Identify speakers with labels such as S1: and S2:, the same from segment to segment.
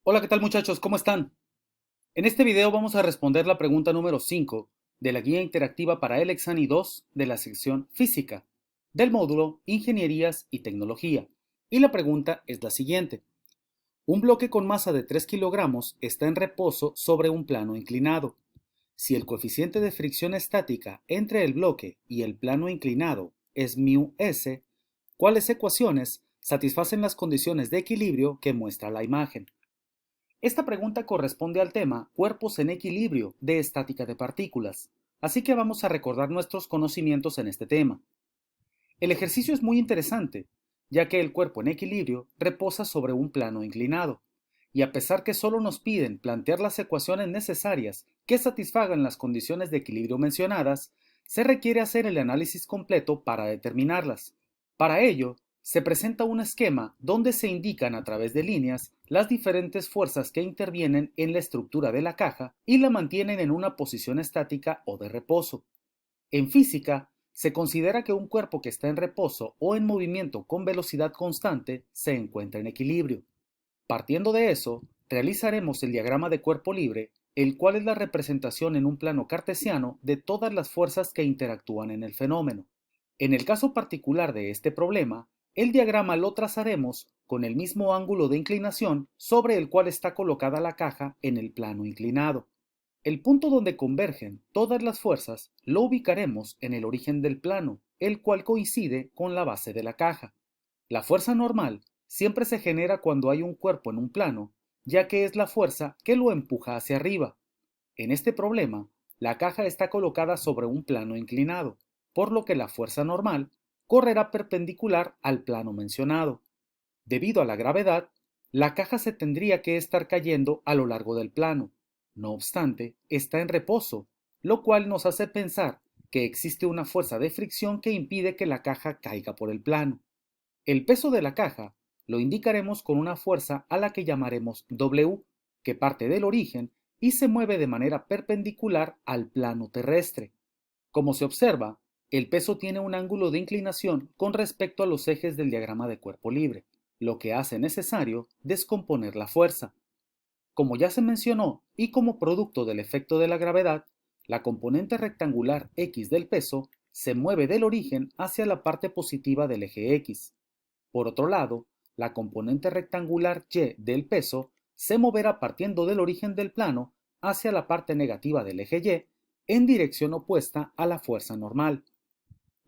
S1: Hola, ¿qué tal muchachos? ¿Cómo están? En este video vamos a responder la pregunta número 5 de la guía interactiva para el Exani 2 de la sección Física del módulo Ingenierías y Tecnología. Y la pregunta es la siguiente. Un bloque con masa de 3 kilogramos está en reposo sobre un plano inclinado. Si el coeficiente de fricción estática entre el bloque y el plano inclinado es μs, ¿cuáles ecuaciones satisfacen las condiciones de equilibrio que muestra la imagen? Esta pregunta corresponde al tema Cuerpos en equilibrio de estática de partículas, así que vamos a recordar nuestros conocimientos en este tema. El ejercicio es muy interesante, ya que el cuerpo en equilibrio reposa sobre un plano inclinado, y a pesar que solo nos piden plantear las ecuaciones necesarias que satisfagan las condiciones de equilibrio mencionadas, se requiere hacer el análisis completo para determinarlas. Para ello, se presenta un esquema donde se indican a través de líneas las diferentes fuerzas que intervienen en la estructura de la caja y la mantienen en una posición estática o de reposo. En física, se considera que un cuerpo que está en reposo o en movimiento con velocidad constante se encuentra en equilibrio. Partiendo de eso, realizaremos el diagrama de cuerpo libre, el cual es la representación en un plano cartesiano de todas las fuerzas que interactúan en el fenómeno. En el caso particular de este problema, el diagrama lo trazaremos con el mismo ángulo de inclinación sobre el cual está colocada la caja en el plano inclinado. El punto donde convergen todas las fuerzas lo ubicaremos en el origen del plano, el cual coincide con la base de la caja. La fuerza normal siempre se genera cuando hay un cuerpo en un plano, ya que es la fuerza que lo empuja hacia arriba. En este problema, la caja está colocada sobre un plano inclinado, por lo que la fuerza normal correrá perpendicular al plano mencionado. Debido a la gravedad, la caja se tendría que estar cayendo a lo largo del plano. No obstante, está en reposo, lo cual nos hace pensar que existe una fuerza de fricción que impide que la caja caiga por el plano. El peso de la caja lo indicaremos con una fuerza a la que llamaremos W, que parte del origen y se mueve de manera perpendicular al plano terrestre. Como se observa, el peso tiene un ángulo de inclinación con respecto a los ejes del diagrama de cuerpo libre, lo que hace necesario descomponer la fuerza. Como ya se mencionó, y como producto del efecto de la gravedad, la componente rectangular X del peso se mueve del origen hacia la parte positiva del eje X. Por otro lado, la componente rectangular Y del peso se moverá partiendo del origen del plano hacia la parte negativa del eje Y en dirección opuesta a la fuerza normal.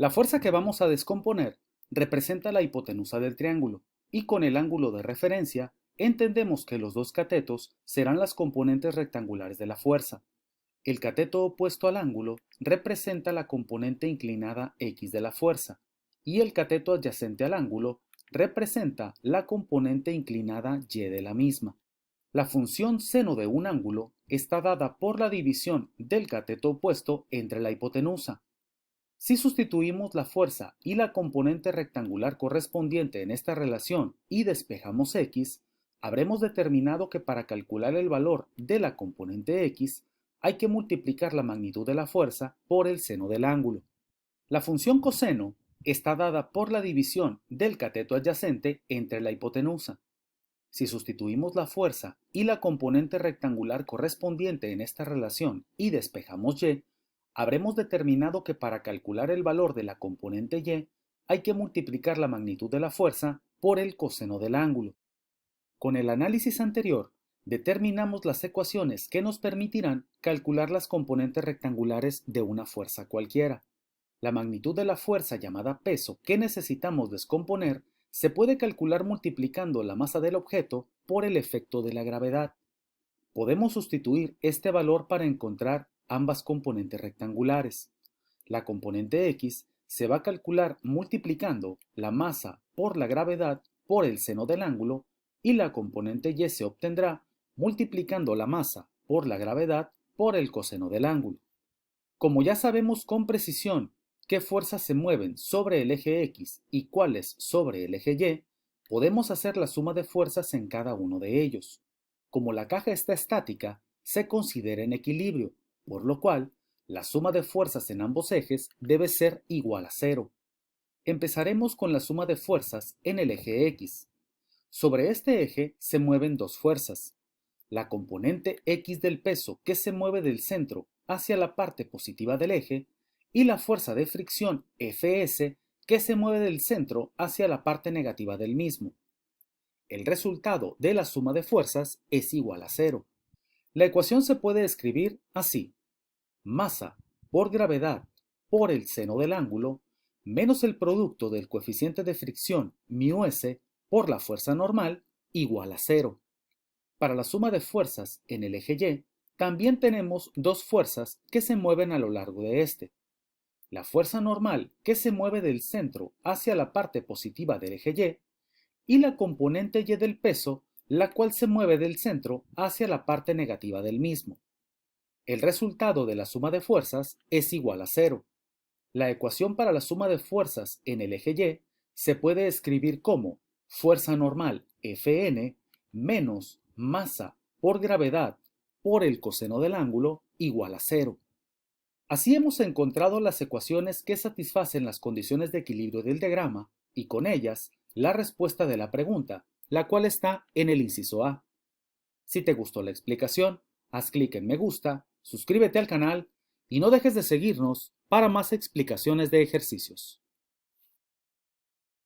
S1: La fuerza que vamos a descomponer representa la hipotenusa del triángulo, y con el ángulo de referencia entendemos que los dos catetos serán las componentes rectangulares de la fuerza. El cateto opuesto al ángulo representa la componente inclinada X de la fuerza, y el cateto adyacente al ángulo representa la componente inclinada Y de la misma. La función seno de un ángulo está dada por la división del cateto opuesto entre la hipotenusa. Si sustituimos la fuerza y la componente rectangular correspondiente en esta relación y despejamos x, habremos determinado que para calcular el valor de la componente x hay que multiplicar la magnitud de la fuerza por el seno del ángulo. La función coseno está dada por la división del cateto adyacente entre la hipotenusa. Si sustituimos la fuerza y la componente rectangular correspondiente en esta relación y despejamos y, habremos determinado que para calcular el valor de la componente y hay que multiplicar la magnitud de la fuerza por el coseno del ángulo. Con el análisis anterior, determinamos las ecuaciones que nos permitirán calcular las componentes rectangulares de una fuerza cualquiera. La magnitud de la fuerza llamada peso que necesitamos descomponer se puede calcular multiplicando la masa del objeto por el efecto de la gravedad. Podemos sustituir este valor para encontrar ambas componentes rectangulares. La componente x se va a calcular multiplicando la masa por la gravedad por el seno del ángulo, y la componente y se obtendrá multiplicando la masa por la gravedad por el coseno del ángulo. Como ya sabemos con precisión qué fuerzas se mueven sobre el eje X y cuáles sobre el eje Y, podemos hacer la suma de fuerzas en cada uno de ellos. Como la caja está estática, se considera en equilibrio, por lo cual la suma de fuerzas en ambos ejes debe ser igual a cero. Empezaremos con la suma de fuerzas en el eje X. Sobre este eje se mueven dos fuerzas, la componente X del peso que se mueve del centro hacia la parte positiva del eje y la fuerza de fricción Fs que se mueve del centro hacia la parte negativa del mismo. El resultado de la suma de fuerzas es igual a cero. La ecuación se puede escribir así: masa por gravedad por el seno del ángulo menos el producto del coeficiente de fricción μs por la fuerza normal igual a cero. Para la suma de fuerzas en el eje Y, también tenemos dos fuerzas que se mueven a lo largo de este. La fuerza normal que se mueve del centro hacia la parte positiva del eje Y la componente Y del peso, la cual se mueve del centro hacia la parte negativa del mismo. El resultado de la suma de fuerzas es igual a cero. La ecuación para la suma de fuerzas en el eje Y se puede escribir como fuerza normal Fn menos masa por gravedad por el coseno del ángulo igual a cero. Así hemos encontrado las ecuaciones que satisfacen las condiciones de equilibrio del diagrama y con ellas la respuesta de la pregunta, la cual está en el inciso A. Si te gustó la explicación, haz clic en me gusta, suscríbete al canal y no dejes de seguirnos para más explicaciones de ejercicios.